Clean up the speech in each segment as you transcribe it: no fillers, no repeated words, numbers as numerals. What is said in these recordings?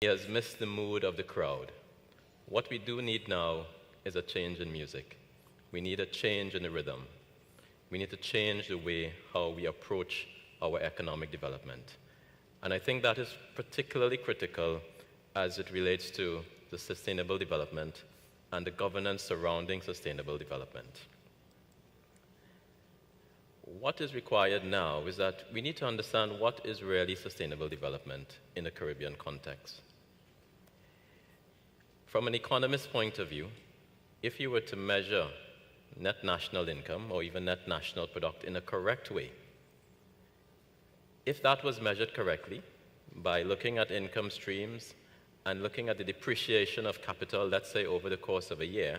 He has missed the mood of the crowd. What we do need now is a change in music. We need a change in the rhythm. We need to change the way how we approach our economic development. And I think that is particularly critical as it relates to the sustainable development and the governance surrounding sustainable development. What is required now is that we need to understand what is really sustainable development in a Caribbean context. From an economist's point of view, if you were to measure net national income or even net national product in a correct way, if that was measured correctly by looking at income streams and looking at the depreciation of capital, let's say over the course of a year,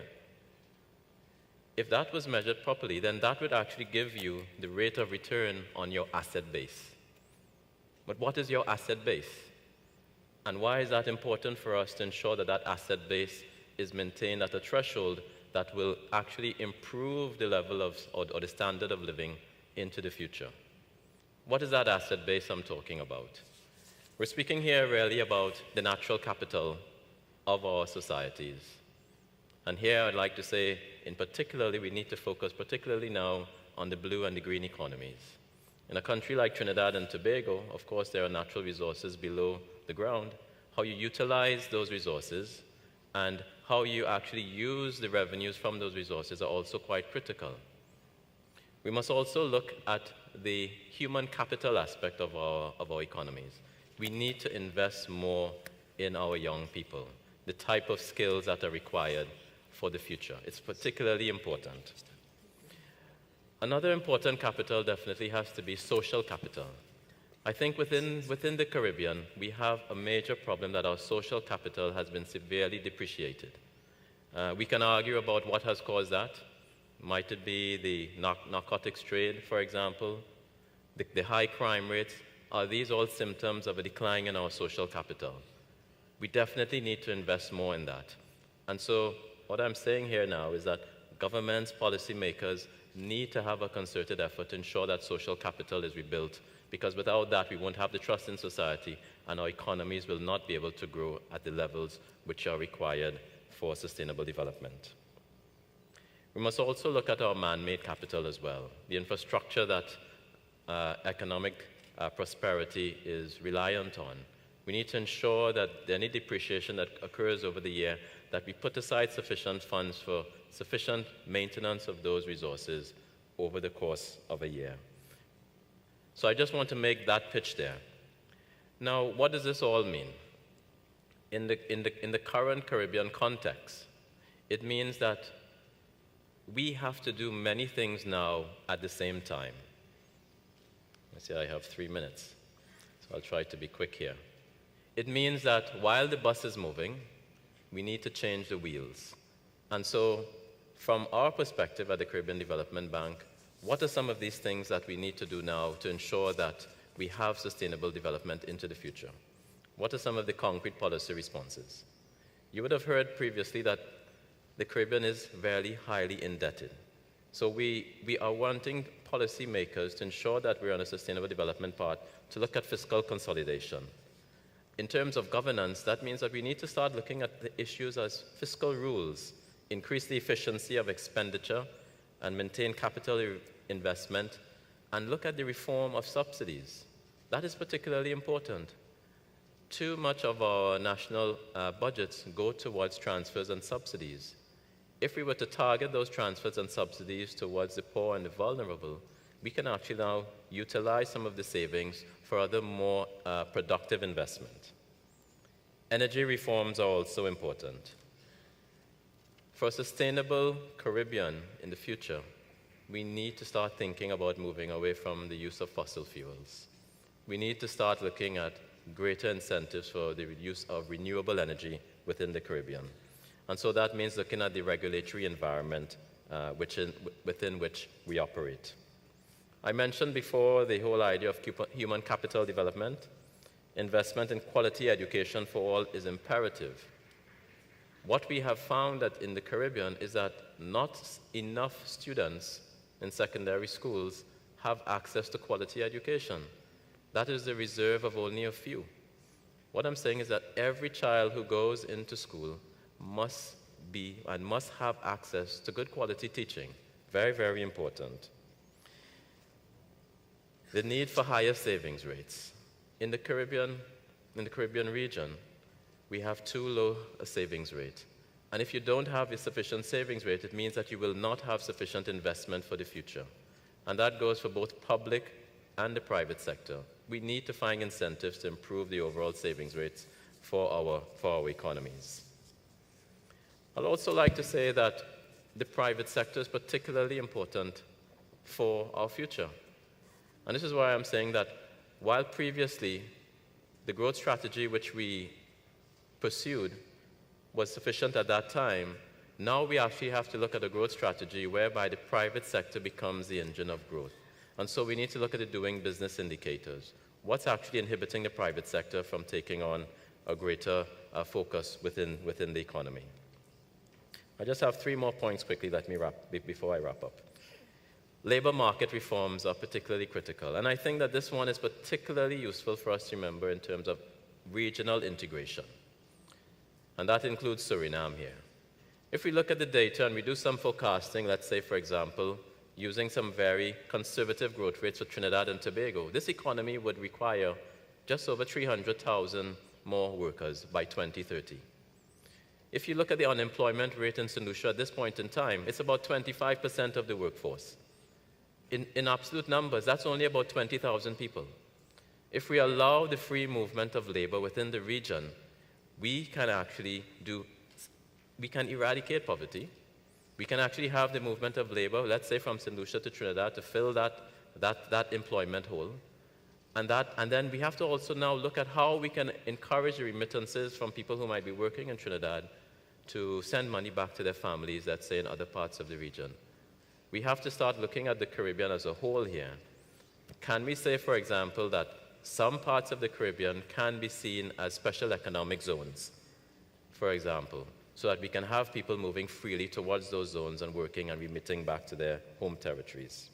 if that was measured properly, then that would actually give you the rate of return on your asset base. But what is your asset base? And why is that important for us to ensure that that asset base is maintained at a threshold that will actually improve the level of, or the standard of living into the future? What is that asset base I'm talking about? We're speaking here really about the natural capital of our societies. And here I'd like to say, in particularly, we need to focus particularly now on the blue and the green economies. In a country like Trinidad and Tobago, of course, there are natural resources below the ground. How you utilize those resources and how you actually use the revenues from those resources are also quite critical. We must also look at the human capital aspect of our economies. We need to invest more in our young people, the type of skills that are required for the future. It's particularly important. Another important capital definitely has to be social capital. I think within the Caribbean, we have a major problem that our social capital has been severely depreciated. We can argue about what has caused that. Might it be the narcotics trade, for example, the high crime rates? Are these all symptoms of a decline in our social capital? We definitely need to invest more in that. And so what I'm saying here now is that governments, policymakers need to have a concerted effort to ensure that social capital is rebuilt, because without that we won't have the trust in society and our economies will not be able to grow at the levels which are required for sustainable development. We must also look at our man-made capital as well, the infrastructure that economic prosperity is reliant on. We need to ensure that any depreciation that occurs over the year, that we put aside sufficient funds for sufficient maintenance of those resources over the course of a year. So I just want to make that pitch there. Now, what does this all mean? In the current Caribbean context, it means that we have to do many things now at the same time. Let's see, I have 3 minutes, so I'll try to be quick here. It means that while the bus is moving, we need to change the wheels. And so, from our perspective at the Caribbean Development Bank, what are some of these things that we need to do now to ensure that we have sustainable development into the future? What are some of the concrete policy responses? You would have heard previously that the Caribbean is very highly indebted. So we are wanting policymakers to ensure that we're on a sustainable development path to look at fiscal consolidation. In terms of governance, that means that we need to start looking at the issues as fiscal rules, increase the efficiency of expenditure, and maintain capital investment, and look at the reform of subsidies. That is particularly important. Too much of our national budgets go towards transfers and subsidies. If we were to target those transfers and subsidies towards the poor and the vulnerable, we can actually now utilize some of the savings for other more productive investment. Energy reforms are also important. For a sustainable Caribbean in the future, we need to start thinking about moving away from the use of fossil fuels. We need to start looking at greater incentives for the use of renewable energy within the Caribbean. And so that means looking at the regulatory environment within which we operate. I mentioned before the whole idea of human capital development. Investment in quality education for all is imperative. What we have found that in the Caribbean is that not enough students in secondary schools have access to quality education. That is the reserve of only a few. What I'm saying is that every child who goes into school must be and must have access to good quality teaching. Very, very important. The need for higher savings rates. In the Caribbean region, we have too low a savings rate. And if you don't have a sufficient savings rate, it means that you will not have sufficient investment for the future. And that goes for both public and the private sector. We need to find incentives to improve the overall savings rates for our economies. I'd also like to say that the private sector is particularly important for our future. And this is why I'm saying that while previously the growth strategy which we pursued was sufficient at that time, now we actually have to look at a growth strategy whereby the private sector becomes the engine of growth. And so we need to look at the doing business indicators. What's actually inhibiting the private sector from taking on a greater focus within the economy? I just have 3 more points quickly before I wrap up. Labor market reforms are particularly critical, and I think that this one is particularly useful for us to remember in terms of regional integration. And that includes Suriname here. If we look at the data and we do some forecasting, let's say, for example, using some very conservative growth rates for Trinidad and Tobago, this economy would require just over 300,000 more workers by 2030. If you look at the unemployment rate in St. Lucia at this point in time, it's about 25% of the workforce. In absolute numbers, that's only about 20,000 people. If we allow the free movement of labor within the region, we can eradicate poverty. We can actually have the movement of labor, let's say from St. Lucia to Trinidad, to fill that employment hole. And then we have to also now look at how we can encourage the remittances from people who might be working in Trinidad to send money back to their families, let's say in other parts of the region. We have to start looking at the Caribbean as a whole here. Can we say, for example, that some parts of the Caribbean can be seen as special economic zones, for example, so that we can have people moving freely towards those zones and working and remitting back to their home territories?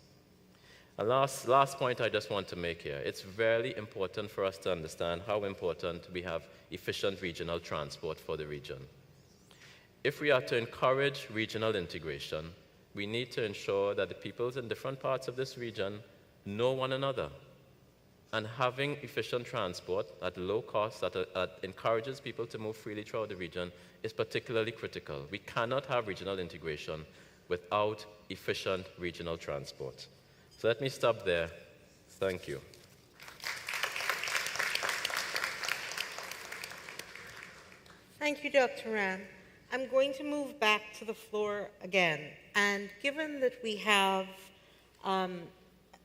And last point I just want to make here, it's very important for us to understand how important we have efficient regional transport for the region. If we are to encourage regional integration, we need to ensure that the peoples in different parts of this region know one another. And having efficient transport at low cost that encourages people to move freely throughout the region is particularly critical. We cannot have regional integration without efficient regional transport. So let me stop there. Thank you. Thank you, Dr. Ram. I'm going to move back to the floor again. And given that we have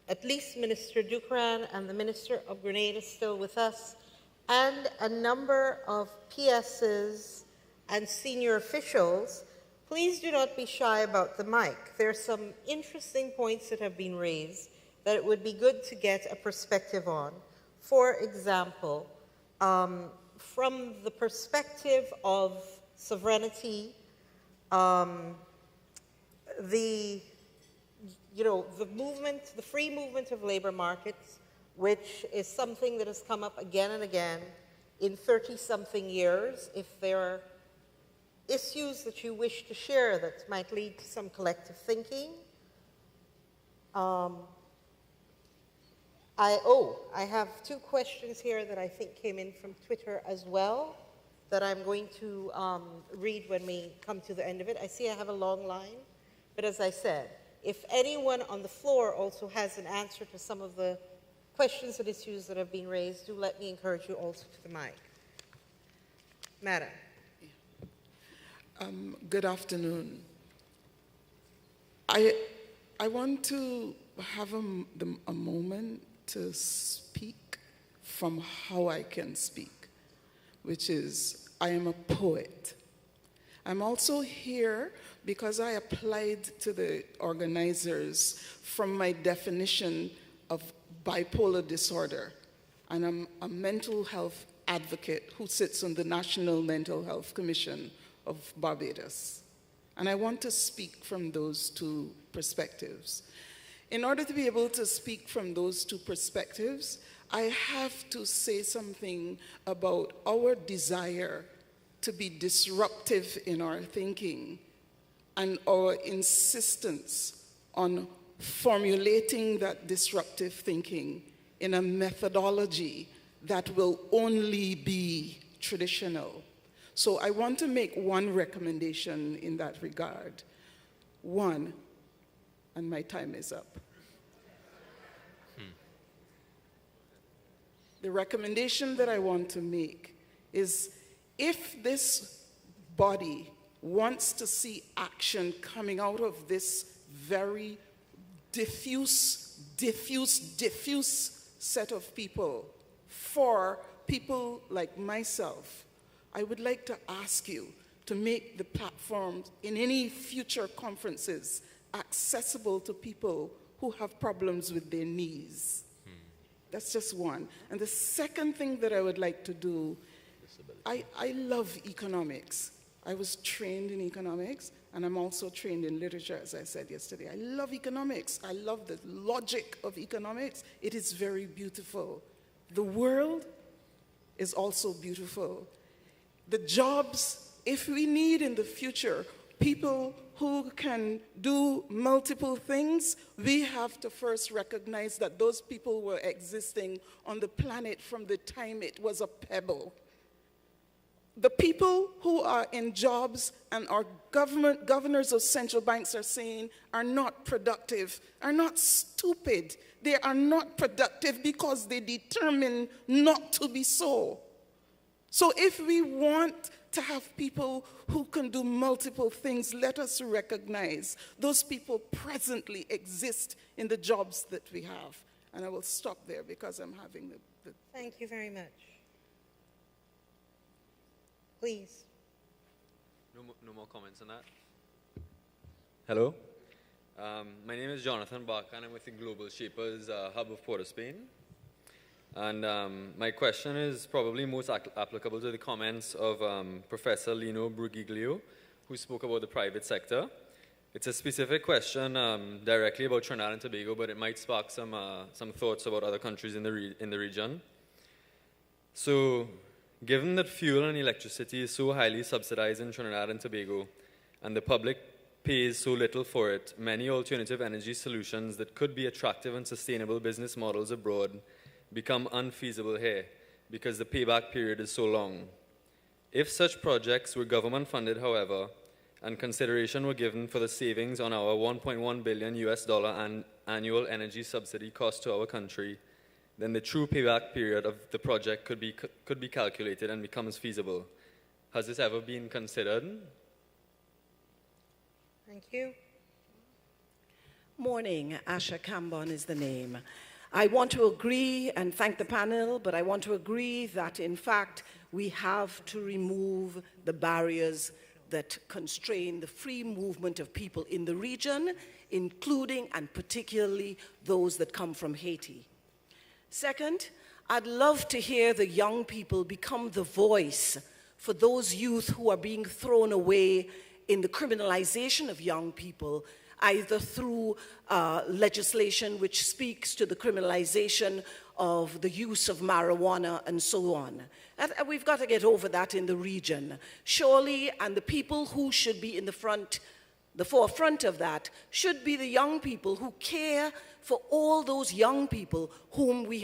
at least Minister Dukran and the Minister of Grenada still with us, and a number of PSs and senior officials, please do not be shy about the mic. There are some interesting points that have been raised that it would be good to get a perspective on. For example, from the perspective of sovereignty, the free movement of labor markets, which is something that has come up again and again in 30-something years. If there are issues that you wish to share that might lead to some collective thinking. I have 2 questions here that I think came in from Twitter as well that I'm going to read when we come to the end of it. I see I have a long line, but as I said, if anyone on the floor also has an answer to some of the questions and issues that have been raised, do let me encourage you also to the mic. Madam. Good afternoon. I want to have a moment to speak from how I can speak, which is I am a poet. I'm also here because I applied to the organizers from my definition of bipolar disorder, and I'm a mental health advocate who sits on the National Mental Health Commission of Barbados. And I want to speak from those 2 perspectives. In order to be able to speak from those 2 perspectives, I have to say something about our desire to be disruptive in our thinking and our insistence on formulating that disruptive thinking in a methodology that will only be traditional. So I want to make one recommendation in that regard. One, and my time is up. The recommendation that I want to make is, if this body wants to see action coming out of this very diffuse set of people, for people like myself, I would like to ask you to make the platform in any future conferences accessible to people who have problems with their knees. That's just one. And the second thing that I would like to do, I love economics. I was trained in economics, and I'm also trained in literature, as I said yesterday. I love economics. I love the logic of economics. It is very beautiful. The world is also beautiful. The jobs, if we need in the future people who can do multiple things, we have to first recognize that those people were existing on the planet from the time it was a pebble. The people who are in jobs and our governors of central banks are saying are not productive, are not stupid. They are not productive because they determine not to be so. So if we want to have people who can do multiple things, let us recognize those people presently exist in the jobs that we have. And I will stop there because I'm having the... Thank you very much. Please. No more comments on that. Hello. My name is Jonathan Barker, and I'm with the Global Shapers Hub of Port of Spain. And my question is probably most applicable to the comments of Professor Lino Brugiglio, who spoke about the private sector. It's a specific question directly about Trinidad and Tobago, but it might spark some thoughts about other countries in the region. So, given that fuel and electricity is so highly subsidized in Trinidad and Tobago, and the public pays so little for it, many alternative energy solutions that could be attractive and sustainable business models abroad become unfeasible here because the payback period is so long. If such projects were government funded, however, and consideration were given for the savings on our $1.1 billion annual energy subsidy cost to our country, then the true payback period of the project could be calculated and becomes feasible. Has this ever been considered? Thank you. Morning. Asha Kambon is the name. I want to agree and thank the panel, but I want to agree that, in fact, we have to remove the barriers that constrain the free movement of people in the region, including and particularly those that come from Haiti. Second, I'd love to hear the young people become the voice for those youth who are being thrown away in the criminalization of young people, either through legislation which speaks to the criminalization of the use of marijuana and so on. And we've got to get over that in the region. Surely, and the people who should be in the forefront of that should be the young people who care for all those young people whom we